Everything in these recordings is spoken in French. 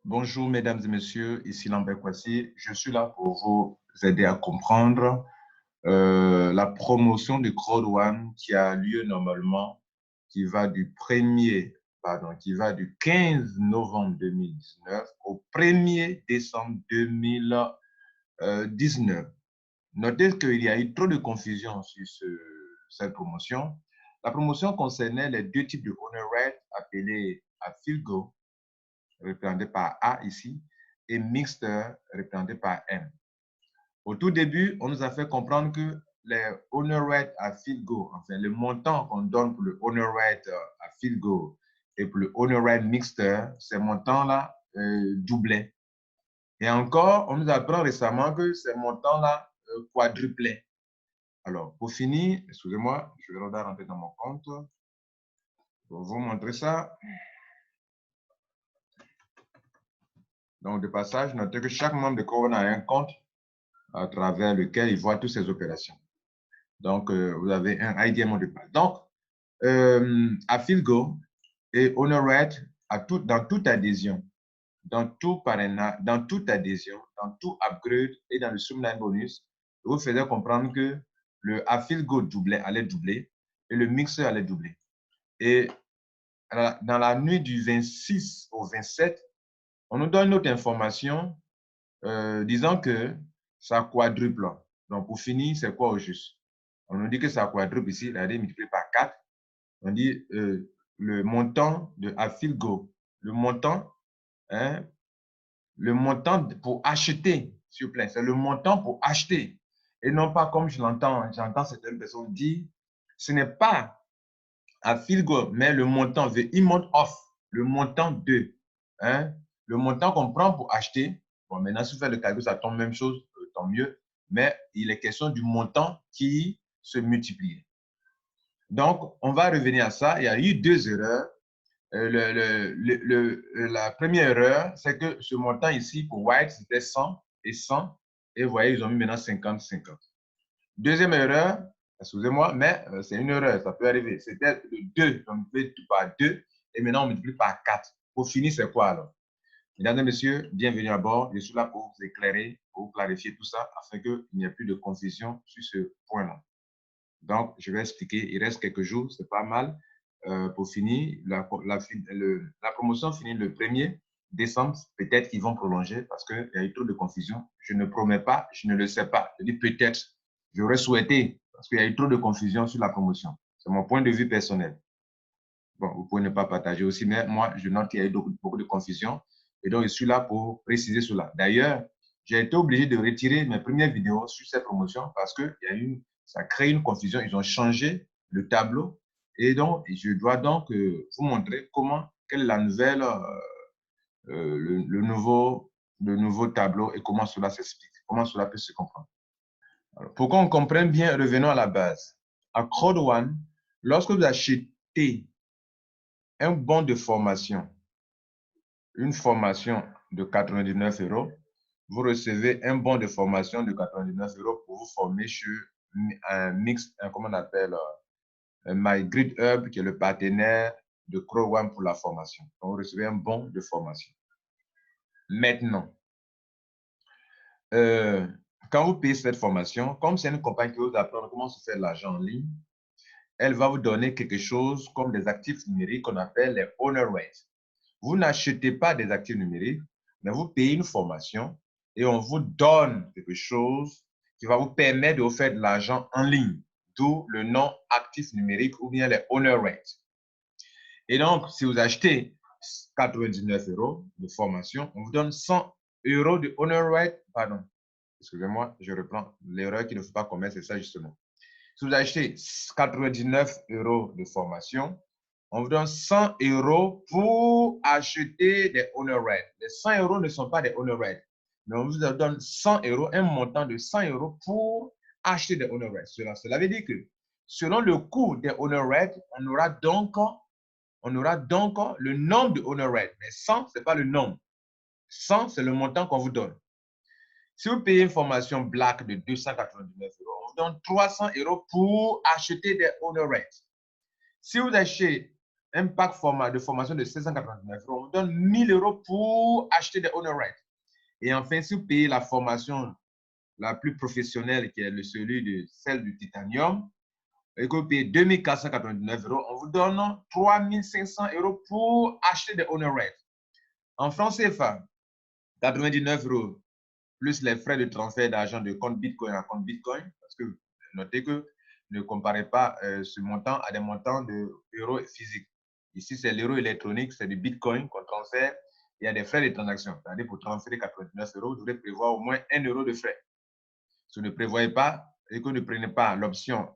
Bonjour mesdames et messieurs, ici Lambert Kwasi. Je suis là pour vous aider à comprendre la promotion du Crowd One qui a lieu normalement, qui va du 15 novembre 2019 au 1er décembre 2019. Notez qu'il y a eu trop de confusion sur cette promotion. La promotion concernait les deux types de Honorate appelés AFILGO, représenté par A ici, et Mixter, représenté par M. Au tout début, on nous a fait comprendre que les honor rate à field goal, enfin le montant qu'on donne pour le honor rate à field goal et pour le honor rate Mixter, ces montants-là doublaient. Et encore, on nous apprend récemment que ces montants-là quadruplaient. Alors, pour finir, excusez-moi, je vais rentrer dans mon compte pour vous montrer ça. Donc, de passage, notez que chaque membre de Crowd a un compte à travers lequel il voit toutes ses opérations. Donc, vous avez un ID et mot de passe. Donc, à FieldGo et Honorate, dans toute adhésion, dans tout parrainage, dans toute adhésion, dans tout upgrade et dans le Streamline bonus, vous faisait comprendre que le AFILGO allait doubler et le Mixer allait doubler. Et dans la nuit du 26 au 27, on nous donne une autre information disant que ça quadruple. Donc, pour finir, c'est quoi au juste? On nous dit que ça quadruple ici, regardez, multiplié par 4. On dit le montant de AFILGO, le montant pour acheter, s'il vous plaît, c'est le montant pour acheter. Et non pas comme j'entends certaines personnes dire, ce n'est pas AFILGO, mais le montant, the amount of, le montant de, le montant qu'on prend pour acheter. Bon, maintenant, si vous faites le calcul, ça tombe même chose, tant mieux. Mais il est question du montant qui se multiplie. Donc, on va revenir à ça. Il y a eu deux erreurs. La première erreur, c'est que ce montant ici, pour White, c'était 100 et 100. Et vous voyez, ils ont mis maintenant 50, 50. Deuxième erreur, excusez-moi, mais c'est une erreur, ça peut arriver. C'était le 2, on multiplie tout par 2, et maintenant on multiplie par 4. Pour finir, c'est quoi alors? Mesdames et messieurs, bienvenue à bord. Je suis là pour vous éclairer, pour vous clarifier tout ça, afin qu'il n'y ait plus de confusion sur ce point-là. Donc, je vais expliquer. Il reste quelques jours, c'est pas mal. Pour finir, la promotion finit le 1er décembre. Peut-être qu'ils vont prolonger parce qu'il y a eu trop de confusion. Je ne promets pas, je ne le sais pas. Je dis peut-être. J'aurais souhaité parce qu'il y a eu trop de confusion sur la promotion. C'est mon point de vue personnel. Bon, vous pouvez ne pas partager aussi, mais moi, je note qu'il y a eu beaucoup de confusion. Et donc, je suis là pour préciser cela. D'ailleurs, j'ai été obligé de retirer mes premières vidéos sur cette promotion parce que ça crée une confusion. Ils ont changé le tableau. Et donc, je dois donc vous montrer quelle est la nouvelle, le nouveau tableau et comment cela s'explique, comment cela peut se comprendre. Alors, pour qu'on comprenne bien, revenons à la base. À Crowd One, lorsque vous achetez un bon de formation, une formation de 99 €, vous recevez un bon de formation de 99 € pour vous former sur un mix, comment on appelle, MyGridHub, qui est le partenaire de Crowd One pour la formation. Donc, vous recevez un bon de formation. Maintenant, quand vous payez cette formation, comme c'est une compagnie qui vous apprend comment se faire de l'argent en ligne, elle va vous donner quelque chose comme des actifs numériques qu'on appelle les honor rates. Vous n'achetez pas des actifs numériques, mais vous payez une formation et on vous donne quelque chose qui va vous permettre de vous faire de l'argent en ligne, d'où le nom actif numérique ou bien les honor rates. Et donc, si vous achetez 99 € de formation, on vous donne 100 € de honor rate, pardon, excusez-moi, je reprends l'erreur qu'il ne faut pas commettre, c'est ça justement. Si vous achetez 99 € de formation, on vous donne 100 € pour acheter des honor rates. Les 100 € ne sont pas des honor rates, mais on vous donne 100 €, un montant de 100 € pour acheter des honor rates. Cela veut dire que selon le coût des honor rates, on aura donc le nombre de honor rates. Mais 100, ce n'est pas le nombre. 100, c'est le montant qu'on vous donne. Si vous payez une formation Black de 299 €, on vous donne 300 € pour acheter des honor rates. Si vous achetez un pack de formation de 799 €. On vous donne 1000 € pour acheter des owner rights. Et enfin, si vous payez la formation la plus professionnelle, qui est celle du titanium, et que vous payez 2499 €, on vous donne 3500 € pour acheter des owner rights. En francs CFA, 99 € plus les frais de transfert d'argent de compte Bitcoin à compte Bitcoin, parce que notez que ne comparez pas ce montant à des montants d'euros physiques. Ici, c'est l'euro électronique, c'est du Bitcoin qu'on transfère. Il y a des frais de transaction. C'est-à-dire, pour transférer 99 €, vous devez prévoir au moins 1 € de frais. Si vous ne prévoyez pas et que vous ne prenez pas l'option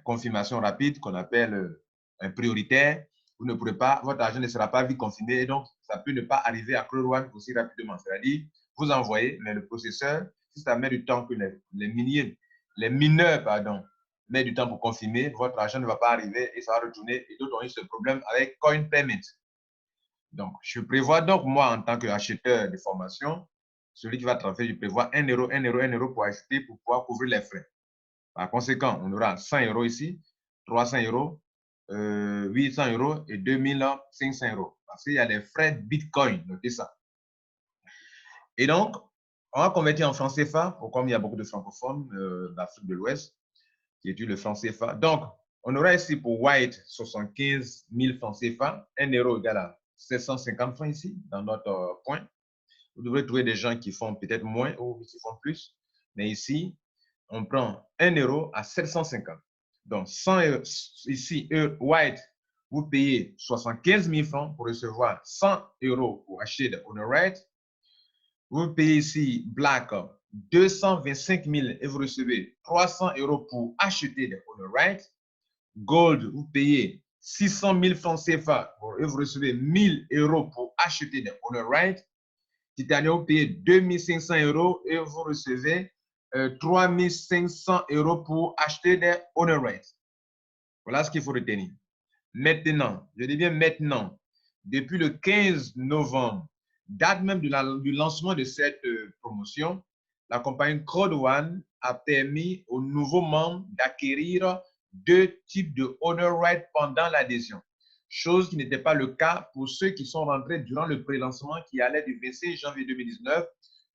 confirmation rapide qu'on appelle un prioritaire, vous ne pourrez pas, votre argent ne sera pas vite confirmé et donc ça peut ne pas arriver à Clearone aussi rapidement. C'est-à-dire, vous envoyez, mais le processeur, si ça met du temps que les mineurs, met du temps pour confirmer, votre argent ne va pas arriver et ça va retourner. Et d'autres ont eu ce problème avec Coin Payment. Donc, je prévois donc, moi, en tant qu'acheteur de formation, celui qui va transférer, je prévois 1 €, 1 €, 1 € pour acheter pour pouvoir couvrir les frais. Par conséquent, on aura 100 € ici, 300 €, 800 € et 2500 €. Parce qu'il y a des frais de Bitcoin, notez ça. Et donc, on va convertir en francs CFA, comme il y a beaucoup de francophones d'Afrique de l'Ouest qui étudient le franc CFA. Donc, on aura ici pour White 75 000 francs CFA, 1 € égale à 750 francs ici, dans notre point. Vous devrez trouver des gens qui font peut-être moins ou qui font plus. Mais ici, on prend 1 € à 750. Donc, 100 €, ici, White, vous payez 75 000 francs pour recevoir 100 € pour acheter des owner rights. Vous payez ici Black 225 000 et vous recevez 300 € pour acheter des owner rights. Gold, vous payez 600 000 francs CFA et vous recevez 1000 € pour acheter des owner rights. Titanium, vous payez 2500 € et vous recevez 3500 € pour acheter des owner rights. Voilà ce qu'il faut retenir. Maintenant, je dis bien maintenant, depuis le 15 novembre, date même du lancement de cette promotion, la compagnie CrowdOne a permis aux nouveaux membres d'acquérir 2 types de owner rights pendant l'adhésion. Chose qui n'était pas le cas pour ceux qui sont rentrés durant le pré-lancement qui allait du 26 janvier 2019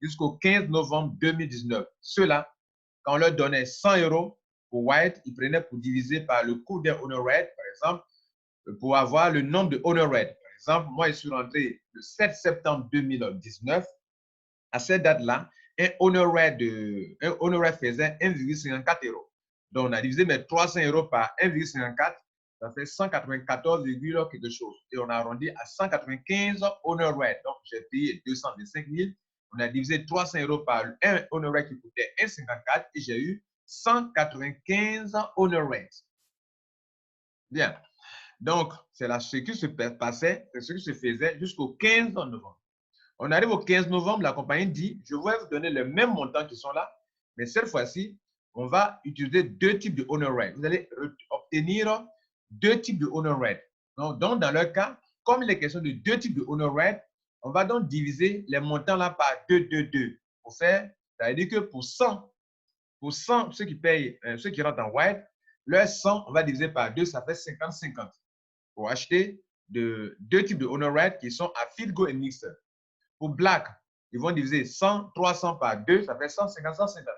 jusqu'au 15 novembre 2019. Ceux-là, quand on leur donnait 100 € pour White, ils prenaient pour diviser par le coût des owner rights, par exemple, pour avoir le nombre de owner rights. Par exemple, moi, je suis rentré le 7 septembre 2019. À cette date-là, un owner right faisait 1,54 €. Donc, on a divisé mes 300 € par 1,54, ça fait 194, quelque chose. Et on a arrondi à 195 owner right. Donc, j'ai payé 225 000. On a divisé 300 € par un owner right qui coûtait 1,54 et j'ai eu 195 owner rights. Bien. Donc, c'est ce qui se passait, c'est ce qui se faisait jusqu'au 15 novembre. On arrive au 15 novembre, la compagnie dit, je vais vous donner les mêmes montants qui sont là, mais cette fois-ci, on va utiliser 2 types de owner rights. Vous allez obtenir 2 types de owner rights. Donc, dans leur cas, comme il est question de 2 types de owner rights, on va donc diviser les montants là par 2, 2, 2. Pour faire, ça veut dire que pour 100, ceux qui payent, ceux qui rentrent en white, leur 100, on va diviser par 2, ça fait 50-50. Pour acheter 2 types de owner rights qui sont à FieldGo et Mixer. Pour Black, ils vont diviser 100, 300 par 2, ça fait 150, 150.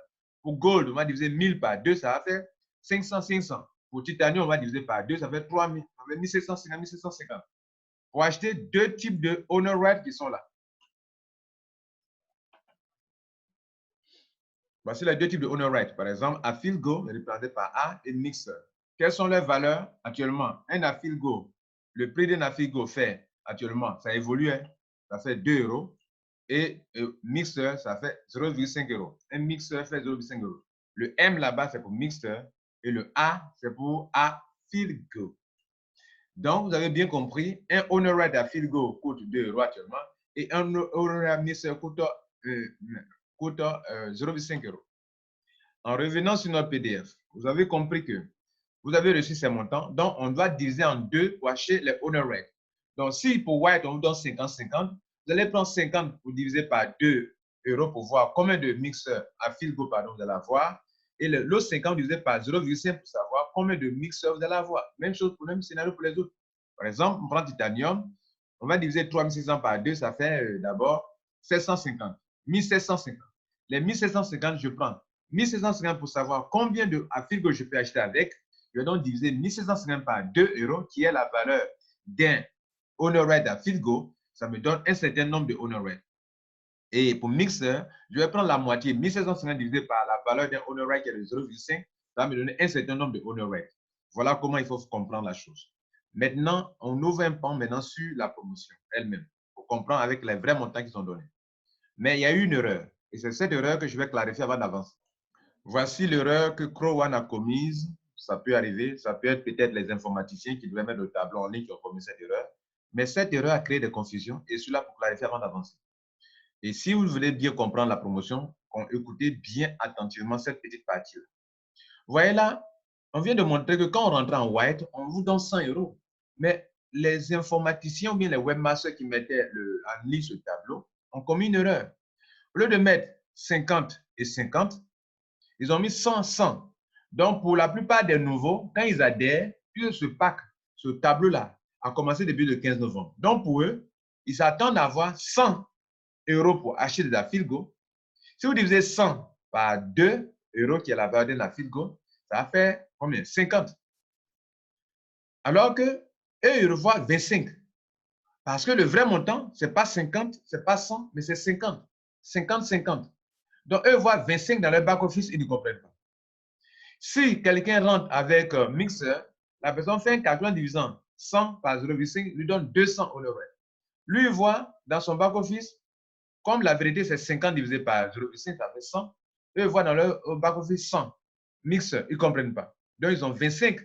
Pour Gold, on va diviser 1000 par 2, ça va faire 500, 500. Pour Titanium, on va diviser par 2, ça fait 3000, ça fait 1750, 1750. Pour acheter 2 types de owner rights qui sont là. Voici les 2 types de owner rights. Par exemple, AffiliGo est représenté par A et Mixer. Quelles sont leurs valeurs actuellement? Un AffiliGo, le prix d'un AffiliGo fait actuellement, ça évolue, hein, ça fait 2 €. Et Mixer, ça fait 0,5 €. Un Mixer fait 0,5 €. Le M là-bas, c'est pour Mixer. Et le A, c'est pour AffiliGo. Donc, vous avez bien compris, un owner right AffiliGo coûte 2 € actuellement. Et un owner right Mixer coûte 0,5 €. En revenant sur notre PDF, vous avez compris que vous avez reçu ces montants. Donc, on doit diviser en 2 pour acheter les owner rights. Donc, si pour White, on vous donne 50-50, vous allez prendre 50 pour diviser par 2 € pour voir combien de mixeurs AffiliGo vous allez avoir. Et l'autre 50 divisé par 0,5 pour savoir combien de mixeurs vous allez avoir. Même chose pour le même scénario pour les autres. Par exemple, on prend titanium, on va diviser 3600 par 2, ça fait d'abord 750. 1750. Les 1750, je prends 1750 pour savoir combien de Afilgo je peux acheter avec. Je vais donc diviser 1750 par 2 euros, qui est la valeur d'un honor rate d'Afilgo. Ça me donne un certain nombre de honor rate. Et pour mixer, je vais prendre la moitié, 1750 divisé par la valeur d'un honor rate qui est de 0,5. Ça va me donner un certain nombre de honor rate. Voilà comment il faut comprendre la chose. Maintenant, on ouvre un pan maintenant sur la promotion elle-même pour comprendre avec les vrais montants qui sont donnés. Mais il y a eu une erreur. Et c'est cette erreur que je vais clarifier avant d'avancer. Voici l'erreur que Crowan a commise. Ça peut arriver. Ça peut être peut-être les informaticiens qui devaient mettre le tableau en ligne qui ont commis cette erreur. Mais cette erreur a créé des confusions et cela pour clarifier avant d'avancer. Et si vous voulez bien comprendre la promotion, écoutez bien attentivement cette petite partie-là. Vous voyez là, on vient de montrer que quand on rentre en white, on vous donne 100 euros. Mais les informaticiens ou bien les webmasters qui mettaient en ligne ce tableau ont commis une erreur. Au lieu de mettre 50 et 50, ils ont mis 100, 100. Donc, pour la plupart des nouveaux, quand ils adhèrent, puis ce pack, ce tableau-là, a commencé depuis le 15 novembre. Donc, pour eux, ils s'attendent à avoir 100 euros pour acheter de la Afilgo. Si vous divisez 100 par 2 euros, qui est la valeur de la Afilgo, ça fait combien? 50. Alors que eux, ils revoient 25. Parce que le vrai montant, ce n'est pas 50, ce n'est pas 100, mais c'est 50. 50, 50. Donc, eux voient 25 dans leur back-office, ils ne comprennent pas. Si quelqu'un rentre avec un mixeur, la personne fait un calcul en divisant 100 par 0,5, lui donne 200 honoraires. Lui, il voit dans son back-office, comme la vérité, c'est 50 divisé par 0,5, ça fait 100. Eux, ils voient dans leur back-office 100 mixeurs, ils ne comprennent pas. Donc, ils ont 25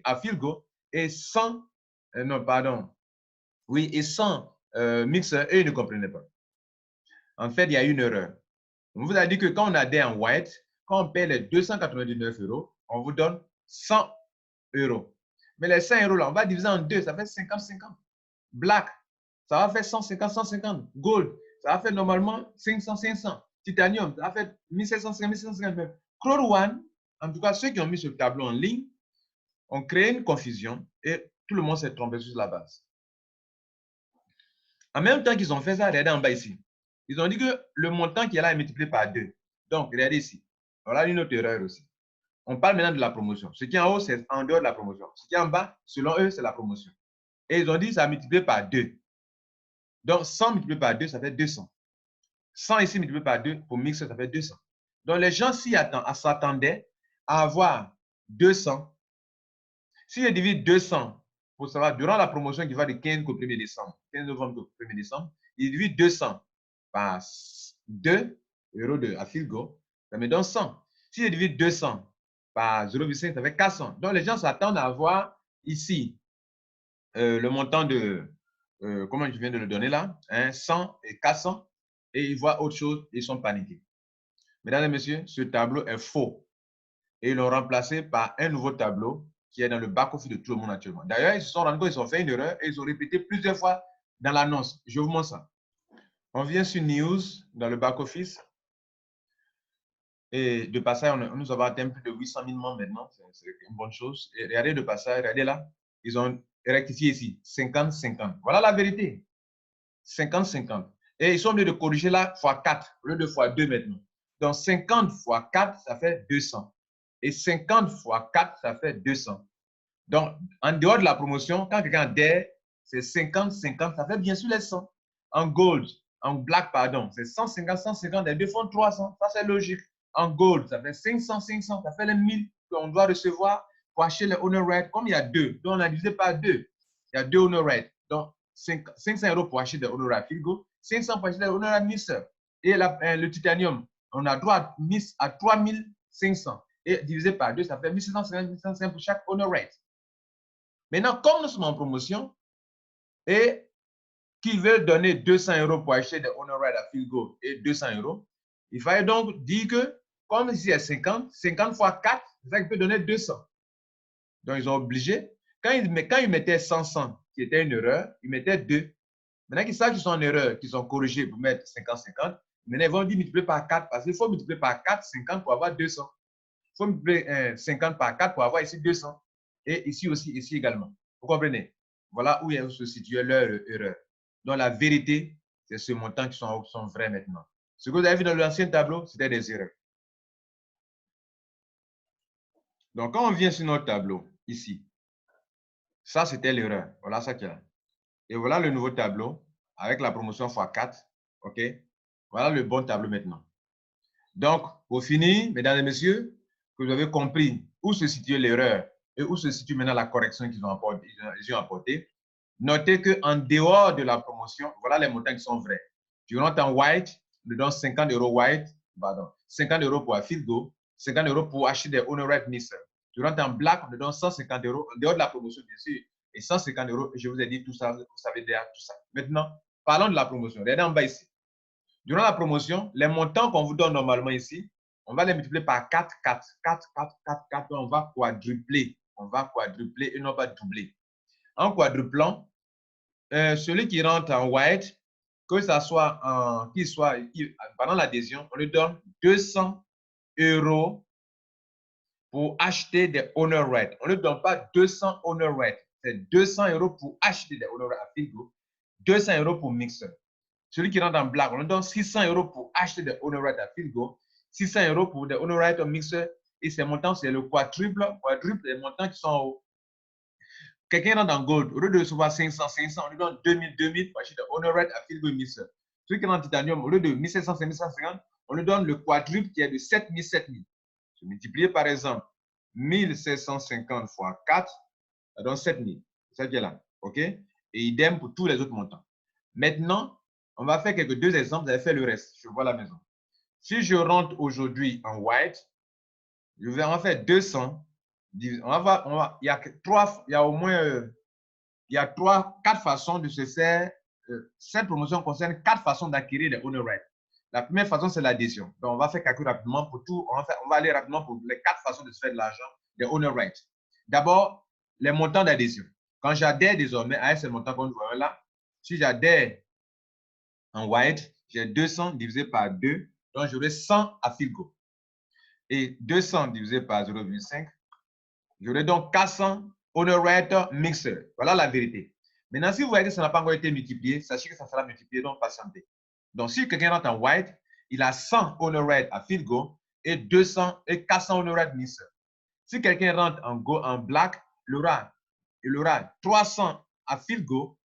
Afilgo et 100, non, pardon, oui, et 100 mixeurs, eux, ils ne comprenaient pas. En fait, il y a une erreur. On vous a dit que quand on adhère en white, quand on paie les 299 euros, on vous donne 100 euros. Mais les 100 euros là, on va diviser en deux, ça fait 50-50. Black, ça va faire 150, 150. Gold, ça va faire normalement 500, 500. Titanium, ça va faire 1750, 1750. Crow One, en tout cas, ceux qui ont mis ce tableau en ligne, ont créé une confusion et tout le monde s'est trompé sur la base. En même temps qu'ils ont fait ça, regardez en bas ici. Ils ont dit que le montant qui est là est multiplié par 2. Donc, regardez ici. Voilà une autre erreur aussi. On parle maintenant de la promotion. Ce qui est en haut, c'est en dehors de la promotion. Ce qui est en bas, selon eux, c'est la promotion. Et ils ont dit que ça a multiplié par 2. Donc, 100 multiplié par 2, ça fait 200. 100 ici multiplié par 2, pour mixer, ça fait 200. Donc, les gens s'attendaient à avoir 200. Si je divise 200, pour savoir, durant la promotion qui va de 15 au 1er décembre, 15 novembre au 1er décembre, il divise 200 par 2 euros de Afilgo, ça me donne 100. Si je divise 200 par 0,5, ça fait 400. Donc, les gens s'attendent à avoir ici le montant de, comment je viens de le donner là, 100 et 400, et ils voient autre chose, ils sont paniqués. Mesdames et messieurs, ce tableau est faux. Et ils l'ont remplacé par un nouveau tableau qui est dans le back-office de tout le monde actuellement. D'ailleurs, ils se sont rendus compte qu'ils ont fait une erreur et ils ont répété plusieurs fois dans l'annonce. Je vous montre ça. On vient sur News, dans le back-office. Et de passage, nous avons atteint plus de 800 000 membres maintenant. C'est une bonne chose. Et regardez de passage, regardez là. Ils ont rectifié ici, 50-50. Voilà la vérité. 50-50. Et ils sont obligés de corriger là x4, au lieu de x2 maintenant. Donc, 50 x 4, ça fait 200. Et 50 fois 4, ça fait 200. Donc, en dehors de la promotion, quand quelqu'un adhère, c'est 50, 50, ça fait bien sûr les 100. En gold, en black, pardon, c'est 150, 150, les deux font 300. Ça, c'est logique. En gold, ça fait 500, 500, ça fait les 1000 qu'on doit recevoir pour acheter les honor rates. Comme il y a deux, donc on a divisé par deux. Il y a deux honor rates. Donc, 500 euros pour acheter des honor rates Afilgo, 500 pour acheter des honor rates Mixer. Et le titanium, on a droit à 3500. Et divisé par 2, ça fait 1750, 1750 pour chaque honor rate. Maintenant, comme nous sommes en promotion et qu'ils veulent donner 200 euros pour acheter des honor rates Afilgo et 200 euros, il fallait donc dire que, comme ici il y a 50, 50 fois 4, c'est ça qui peut donner 200. Donc, ils ont obligé. Quand ils mettaient 100, 100, qui était une erreur, ils mettaient 2. Maintenant qu'ils savent qu'ils sont en erreur, qu'ils ont corrigé pour mettre 50, 50, maintenant ils vont dire multiplier par 4 parce qu'il faut multiplier par 4, 50 pour avoir 200. Il faut multiplier 50 par 4 pour avoir ici 200. Et ici aussi, ici également. Vous comprenez? Voilà où se situait leur erreur. Donc, la vérité, c'est ce montant qui sont vrais maintenant. Ce que vous avez vu dans l'ancien tableau, c'était des erreurs. Donc, quand on vient sur notre tableau, ici, ça, c'était l'erreur. Voilà ça qu'il y a. Et voilà le nouveau tableau avec la promotion x4. OK? Voilà le bon tableau maintenant. Donc, pour finir, mesdames et messieurs, que vous avez compris où se situe l'erreur et où se situe maintenant la correction qu'ils ont apportée, notez qu'en dehors de la promotion, voilà les montants qui sont vrais. Tu rentres en white, on te donne 50 € white, pardon, 50 € pour Afilgo, 50 € pour acheter des Honorate Mixer. Tu rentres en black, on te donne 150 € en dehors de la promotion, bien sûr, et 150 €, je vous ai dit tout ça, vous savez déjà tout ça. Maintenant, parlons de la promotion. Regardez en bas ici. Durant la promotion, les montants qu'on vous donne normalement ici, on va les multiplier par 4, 4, 4, 4, 4, 4, on va quadrupler. On va quadrupler et non pas doubler. En quadruplant, celui qui rentre en white, que ça soit pendant l'adhésion, on lui donne 200 € pour acheter des Honor Rate. On ne lui donne pas 200 Honor Rate. C'est 200 € pour acheter des Honor Rate à Figo, 200 € pour Mixer. Celui qui rentre en black, on lui donne 600 € pour acheter des Honor Rate à Figo, 600 € pour des Honor Rate au Mixer. Et ces montants, c'est le quadruple des montants qui sont hauts. Quelqu'un rentre en gold, au lieu de recevoir 500, 500, on lui donne 2000, 2000 pour acheter des Honor Rate à Figo et Mixer. Celui qui rentre en titanium, au lieu de 1700, 1750, on lui donne le quadruple qui est de 7000, 7000. Je multiplie par exemple 1750 fois 4, ça donne 7000. C'est ça qui est là. OK? Et idem pour tous les autres montants. Maintenant, on va faire quelques deux exemples. Vous avez fait le reste. Je vois la maison. Si je rentre aujourd'hui en white, je vais en faire 200. Il y a au moins quatre façons de se faire. Cette promotion concerne 4 façons d'acquérir des Honor Rights. La première façon, c'est l'adhésion. Donc, on va faire calcul rapidement pour tout. On va aller rapidement pour les 4 façons de se faire de l'argent, des Honor Rights. D'abord, les montants d'adhésion. Quand j'adhère désormais à ce montant qu'on voit là, si j'adhère en white, j'ai 200 divisé par 2, donc j'aurai 100 à Filgo. Et 200 divisé par 0,5, j'aurai donc 400 Honor Rate Mixer. Voilà la vérité. Maintenant, si vous voyez que ça n'a pas encore été multiplié, sachez que ça sera multiplié, donc patientez. Donc, si quelqu'un rentre en white, il a 100 Honor Rate à Filgo et 200 et 400 Honor Rate Mixer. Si quelqu'un rentre en black, il aura 300 à Filgo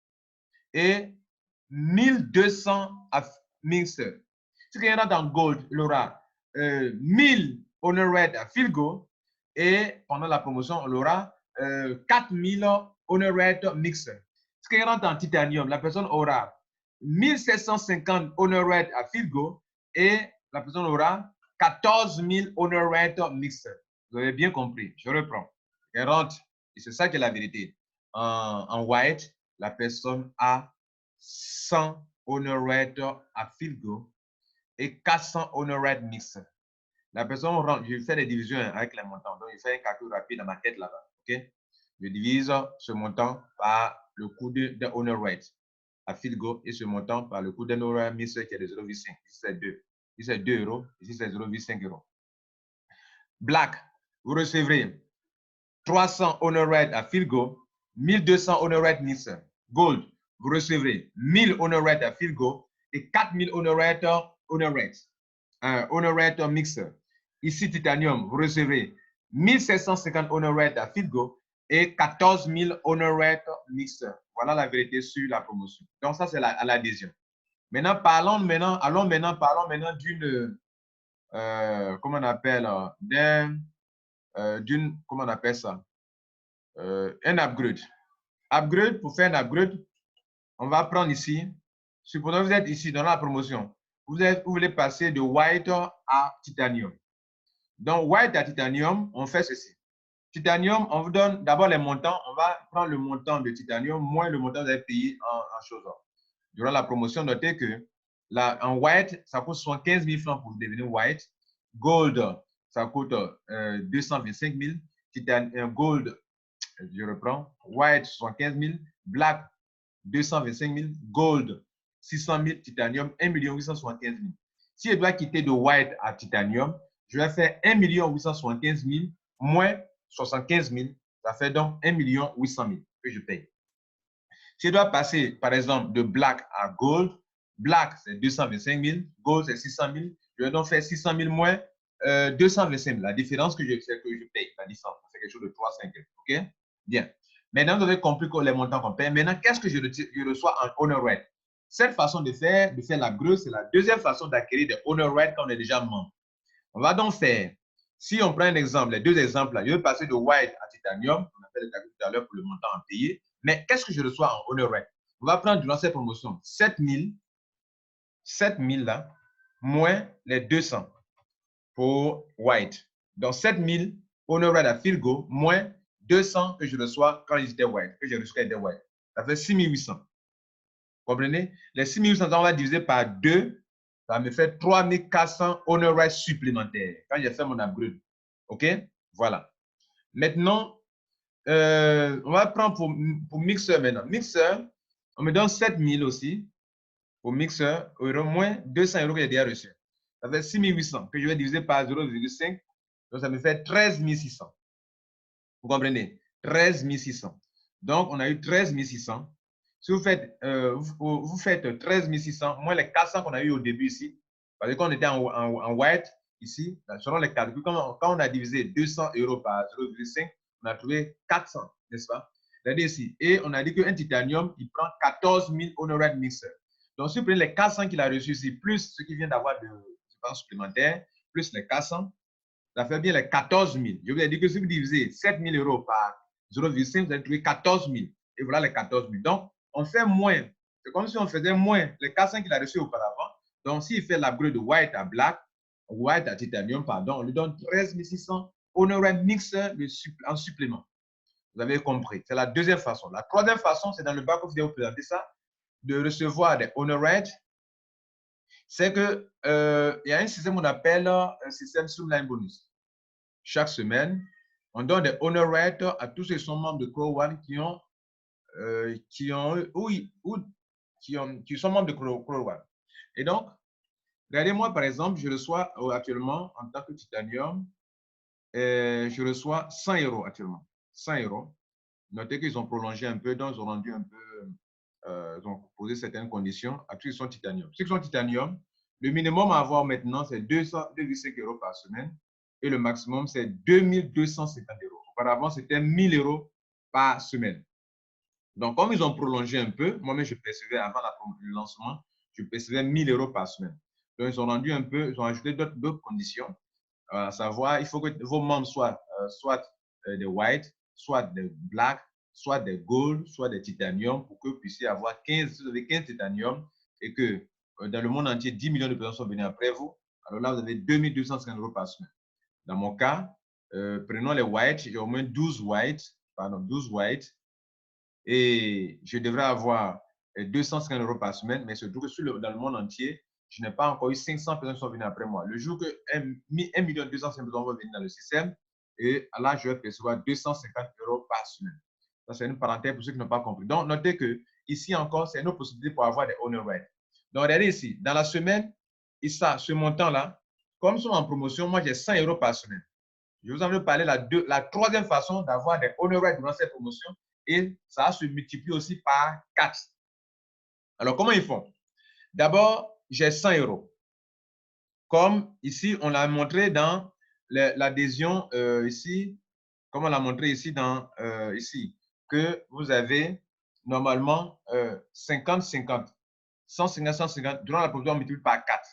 et 1200 à Mixer. Si quelqu'un rentre en gold, il aura 1000 Honor Rate à Filgo et pendant la promotion, on aura 4000 Honor Rate Mixer. Si quelqu'un rentre en titanium, la personne aura 1750 Honor Rate à Filgo et la personne aura 14 000 Honor Rate Mixer. Vous avez bien compris. Je reprends. Elle rentre, et c'est ça qui est la vérité. En white, la personne a 100 Honor Rate à Filgo et 400 Honor Rate Mixer. La personne rentre, je fais des divisions avec les montants. Donc, je fais un calcul rapide dans ma tête là-bas. Okay? Je divise ce montant par le coût de Honor Rate à Filgo et ce montant par le coût d'un Honor Rate Mixer qui est de 0,5. Ici, c'est 2. Ici, c'est 2 €. Ici, c'est 0,5 €. Black, vous recevrez 300 Honor Rate à Filgo, 1200 Honor Rate Mixer. Gold, vous recevrez 1000 Honor Rate à Filgo et 4000 Honor Rate Mixer. Ici, Titanium, vous recevrez 1750 Honor Rate à Filgo et 14 000 Honor Rate Mixer. Voilà la vérité sur la promotion. Donc, ça, c'est à l'adhésion. Maintenant, parlons maintenant d'une, comment on appelle, comment on appelle ça? Un upgrade. Upgrade, pour faire un upgrade, on va prendre ici, supposons que vous êtes ici dans la promotion, vous voulez passer de white à titanium. Donc, white à titanium, on fait ceci. Titanium, on vous donne d'abord les montants. On va prendre le montant de titanium moins le montant que vous avez payé en choses. Durant la promotion, notez que là, en white, ça coûte 75 000 francs pour devenir white. Gold, ça coûte 225 000. Gold, je reprends. White, 75 000. Black, 225 000. Gold, 600 000. Titanium, 1 875 000. Si je dois quitter de white à titanium, je vais faire 1 875 000 moins 75 000. Ça fait donc 1 800 000 que je paye. Si je dois passer, par exemple, de black à gold, black, c'est 225 000, gold, c'est 600 000. Je vais donc faire 600 000 moins 225 000. La différence que je paye, la différence, c'est quelque chose de 3,5. OK? Bien. Maintenant, vous avez compris que les montants qu'on paye. Maintenant, qu'est-ce que je reçois en honor rate? Cette façon de faire la greuze, c'est la deuxième façon d'acquérir des honor rates quand on est déjà membre. On va donc faire, si on prend un exemple, les deux exemples là, je vais passer de white à titanium, on a fait le calcul tout à l'heure pour le montant à payer, mais qu'est-ce que je reçois en honor rate? On va prendre durant cette promotion 7 000 là, moins les 200 pour white. Donc 7 000 honor rate à Philgo, moins 200 que je reçois quand ils étaient white, que je reçois quand ils étaient white. Ça fait 6 800. Vous comprenez? Les 6 800, on va diviser par 2. Ça me fait 3 400 honor rates supplémentaires quand j'ai fait mon upgrade. OK? Voilà. Maintenant, on va prendre pour mixeur maintenant. Mixeur, on me donne 7 000 aussi pour mixeur, euro, moins 200 euros que j'ai déjà reçu. Ça fait 6 800 que je vais diviser par 0,5. Donc, ça me fait 13 600. Vous comprenez? 13 600. Donc, on a eu 13 600. Si vous faites, vous faites 13 600 moins les 400 qu'on a eu au début ici, parce que quand on était en white, ici, selon les calculs, quand on a divisé 200 euros par 0,5, on a trouvé 400, n'est-ce pas? C'est-à-dire ici, et on a dit qu'un titanium, il prend 14 000 honorary mixer. Donc, si vous prenez les 400 qu'il a reçus ici, plus ce qui vient d'avoir de dépenses supplémentaires, plus les 400, ça fait bien les 14 000. Je vous ai dit que si vous divisez 7 000 euros par 0,5, vous allez trouver 14 000. Et voilà les 14 000. Donc, on fait moins. C'est comme si on faisait moins les 400 qu'il a reçus auparavant. Donc, s'il fait l'upgrade de white à black, white à titanium, pardon, on lui donne 13 600 honorary mixer en supplément. Vous avez compris. C'est la deuxième façon. La troisième façon, c'est dans le back-office de vous présenter ça, de recevoir des honorary. C'est qu'il y a un système qu'on appelle un système Streamline Bonus. Chaque semaine, on donne des honor rates à tous ceux qui sont membres de Crow One qui sont membres de Crow One. Et donc, regardez-moi par exemple, je reçois actuellement en tant que titanium, je reçois 100 euros actuellement. 100 euros. Notez qu'ils ont prolongé un peu, donc ils ont rendu un peu, ils ont posé certaines conditions à ceux qui sont titanium. Ceux qui sont titanium, le minimum à avoir maintenant, c'est 2,5 euros par semaine et le maximum, c'est 2250 euros. Auparavant, c'était 1 000 euros par semaine. Donc, comme ils ont prolongé un peu, moi-même, je percevais avant le lancement, je percevais 1 000 euros par semaine. Donc, ils ont rendu un peu, ils ont ajouté d'autres conditions, à savoir, il faut que vos membres soient soit des white, soit des black, soit des gold, soit des titanium, pour que vous puissiez avoir 15 titanium et que dans le monde entier, 10 millions de personnes sont venues après vous. Alors là, vous avez 2250 euros par semaine. Dans mon cas, prenons les whites, j'ai au moins 12 whites, et je devrais avoir 250 euros par semaine, mais surtout que dans le monde entier, je n'ai pas encore eu 500 personnes qui sont venues après moi. Le jour que 1 million 250 personnes vont venir dans le système, et là, je vais percevoir 250 euros par semaine. Ça, c'est une parenthèse pour ceux qui n'ont pas compris. Donc, notez que ici encore, c'est une autre possibilité pour avoir des honor rates. Donc, regardez ici, dans la semaine, ce montant-là, comme ils sont en promotion, moi, j'ai 100 euros par semaine. Je vous en veux parler la troisième façon d'avoir des honor rates durant cette promotion, et ça se multiplie aussi par 4. Alors, comment ils font? D'abord, j'ai 100 euros. Comme ici, on l'a montré dans l'adhésion ici, comme on l'a montré ici, ici, que vous avez normalement 50-50, 150, 150, durant la promotion, on multiplie par 4.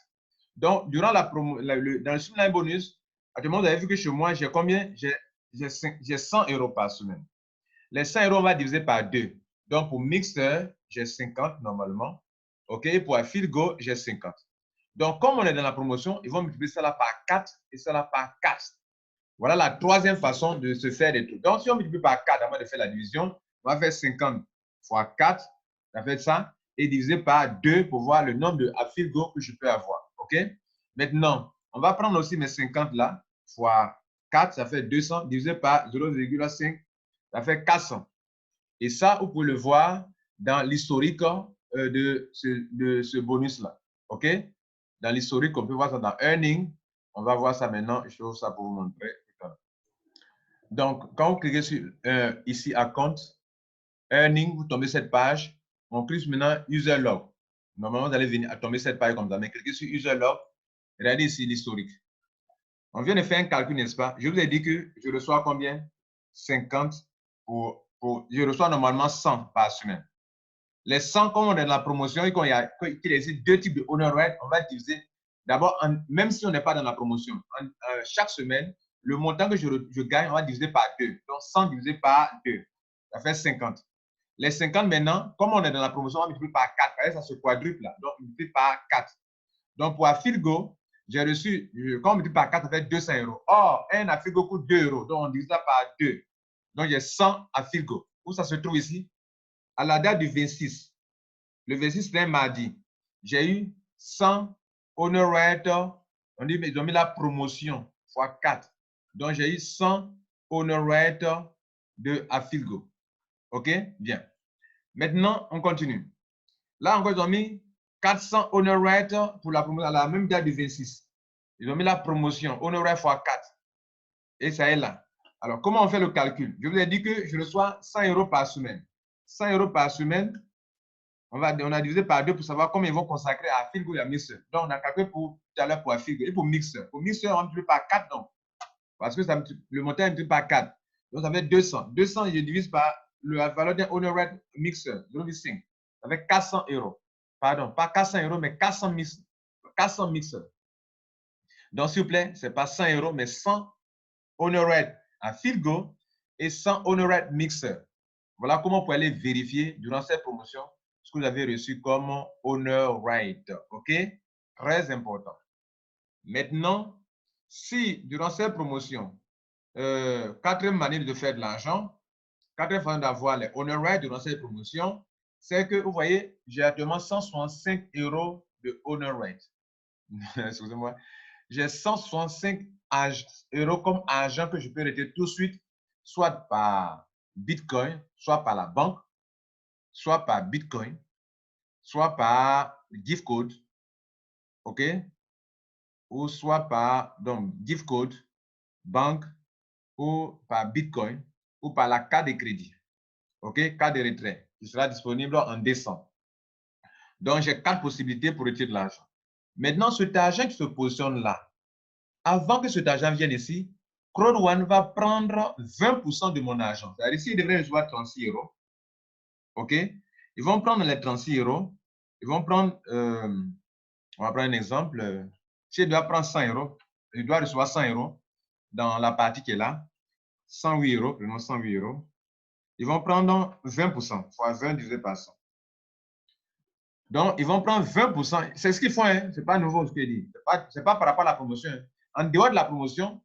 Donc, durant dans le streamline bonus, actuellement, vous avez vu que chez moi, j'ai combien? J'ai 100 euros par semaine. Les 100 euros, on va diviser par 2. Donc, pour Mixer, j'ai 50 normalement. OK? Pour Philgo, j'ai 50. Donc, comme on est dans la promotion, ils vont multiplier ça là par 4 et ça là par 4. Voilà la troisième façon de se faire des trucs. Donc, si on multiplie par 4 avant de faire la division, on va faire 50 fois 4, ça fait ça, et diviser par 2 pour voir le nombre de Philgo que je peux avoir. OK? Maintenant, on va prendre aussi mes 50 là, fois 4, ça fait 200, divisé par 0,5, ça fait 400. Et ça, vous pouvez le voir dans l'historique de ce bonus-là. OK? Dans l'historique, on peut voir ça dans Earning. On va voir ça maintenant. Je trouve ça pour vous montrer. Donc, quand vous cliquez sur ici, Account, Earning, vous tombez cette page. On clique maintenant User Log. Normalement, vous allez venir à tomber cette page comme ça. Mais cliquez sur User Log. Regardez ici l'historique. On vient de faire un calcul, n'est-ce pas? Je vous ai dit que je reçois combien? 50 je reçois normalement 100 par semaine. Les 100, comme on est dans la promotion et qu'il existe deux types de honor rate, on va diviser d'abord, même si on n'est pas dans la promotion, chaque semaine, le montant que je gagne, on va diviser par 2. Donc 100 divisé par 2, ça fait 50. Les 50 maintenant, comme on est dans la promotion, on va multiplier par 4. Ça se quadruple là. Donc on multiplie par 4. Donc pour Afilgo, j'ai reçu, quand on multiplie par 4, ça fait 200 €. Or, un Afilgo coûte 2 €. Donc on divise ça par 2. Donc j'ai 100 Afilgo. Où ça se trouve ici? À la date du 26. Le 26, c'est un mardi. J'ai eu 100 honor rate. Ils ont mis la promotion fois 4. Donc, j'ai eu 100 honor rate de Afilgo. OK? Bien. Maintenant, on continue. Là encore, ils ont mis 400 honor rate pour la promotion à la même date du 26. Ils ont mis la promotion honor rate fois 4. Et ça est là. Alors, comment on fait le calcul? Je vous ai dit que je reçois 100 € par semaine. 100 € par semaine, on a divisé par 2 pour savoir combien ils vont consacrer à Afilgo et à Mixer. Donc, on a calculé pour tout à l'heure pour Afilgo et pour Mixer. Pour Mixer, on multiplie par 4 donc. Parce que le montant est multiplié par 4. Donc, ça fait 200. 200, je divise par la valeur d'un honor rate Mixer, 0,5. Ça fait 400 €. Pardon, pas 400 €, mais 400 Mixer. Donc, s'il vous plaît, ce n'est pas 100 €, mais 100 honor rate Afilgo et 100 honor rate Mixer. Voilà comment vous pouvez aller vérifier durant cette promotion ce que vous avez reçu comme honor rate. OK? Très important. Maintenant, si durant cette promotion, quatrième manière de faire de l'argent, quatrième façon d'avoir les honor rate durant cette promotion, c'est que vous voyez, j'ai actuellement 165 € de honor rate. Excusez-moi. J'ai 165 € comme argent que je peux retirer tout de suite, soit par Bitcoin, soit par la banque, soit par Bitcoin, soit par gift code, OK? Ou soit par donc gift code, banque, ou par Bitcoin, ou par la carte de crédit, OK? Carte de retrait qui sera disponible en décembre. Donc, j'ai 4 possibilités pour retirer de l'argent. Maintenant, cet argent qui se positionne là, avant que cet argent vienne ici, Crowd One va prendre 20% de mon argent. C'est-à-dire, ici, il devrait recevoir 36 €. OK? Ils vont prendre les 36 €. Ils vont prendre, on va prendre un exemple. Si il doit prendre 100 €, il doit recevoir 100 € dans la partie qui est là. 108 €, prenons 108 €. Ils vont prendre 20%, fois 20 divisé par 100. Donc, ils vont prendre 20%. C'est ce qu'ils font, hein? Ce n'est pas nouveau ce que je dis. Ce n'est pas par rapport à la promotion. En dehors de la promotion,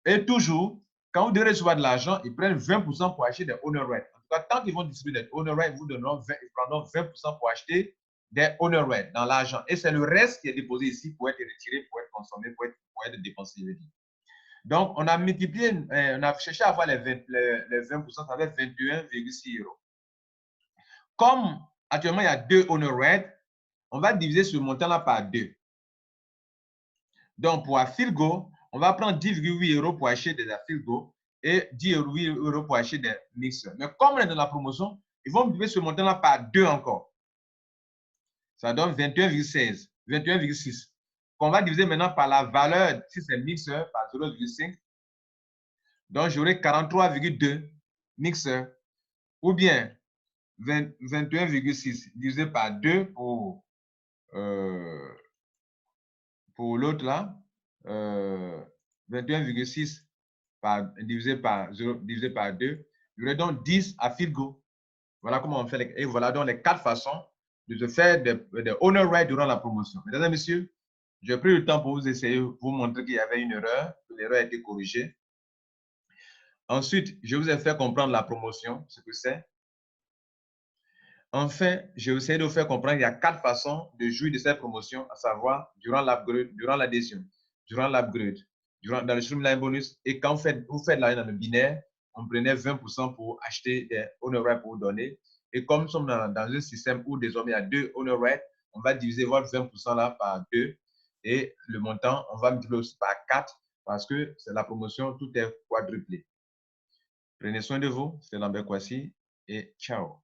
et toujours, quand vous devez recevoir de l'argent, ils prennent 20% pour acheter des honor rates. En tout cas, tant qu'ils vont distribuer des honor rates, ils prendront 20% pour acheter des honor rates dans l'argent. Et c'est le reste qui est déposé ici pour être retiré, pour être consommé, pour être dépensé. Donc, on a multiplié, on a cherché à avoir les 20%, ça fait 21,6 €. Comme actuellement, il y a 2 honor rates, on va diviser ce montant-là par 2. Donc, pour Afilgo, on va prendre 10,8 € pour acheter des Afilgo et 10,8 € pour acheter des mixeurs. Mais comme on est dans la promotion, ils vont multiplier ce montant-là par 2 encore. Ça donne 21,16, 21,6. Qu'on va diviser maintenant par la valeur, si c'est mixeur, par 0,5. Donc, j'aurai 43,2 mixeurs. Ou bien 21,6 divisé par 2 pour l'autre là. 21,6 divisé par 2. J'aurai donc 10 à Filgo. Voilà comment on fait. Et voilà donc les 4 façons de se faire des honor rates durant la promotion. Mesdames et messieurs, j'ai pris le temps pour vous essayer, vous montrer qu'il y avait une erreur, que l'erreur a été corrigée. Ensuite, je vous ai fait comprendre la promotion, ce que c'est. Enfin, j'ai essayé de vous faire comprendre qu'il y a 4 façons de jouir de cette promotion, à savoir durant l'upgrade, durant l'adhésion, durant l'upgrade, dans le streamline bonus. Et quand vous faites l'argent dans le binaire, on prenait 20% pour acheter des honor rates pour vous donner. Et comme nous sommes dans un système où désormais il y a 2 honor rates, on va diviser votre 20% là par 2. Et le montant, on va multiplier aussi par 4 parce que c'est la promotion, tout est quadruplé. Prenez soin de vous, c'est Lambert Kouassi. et ciao.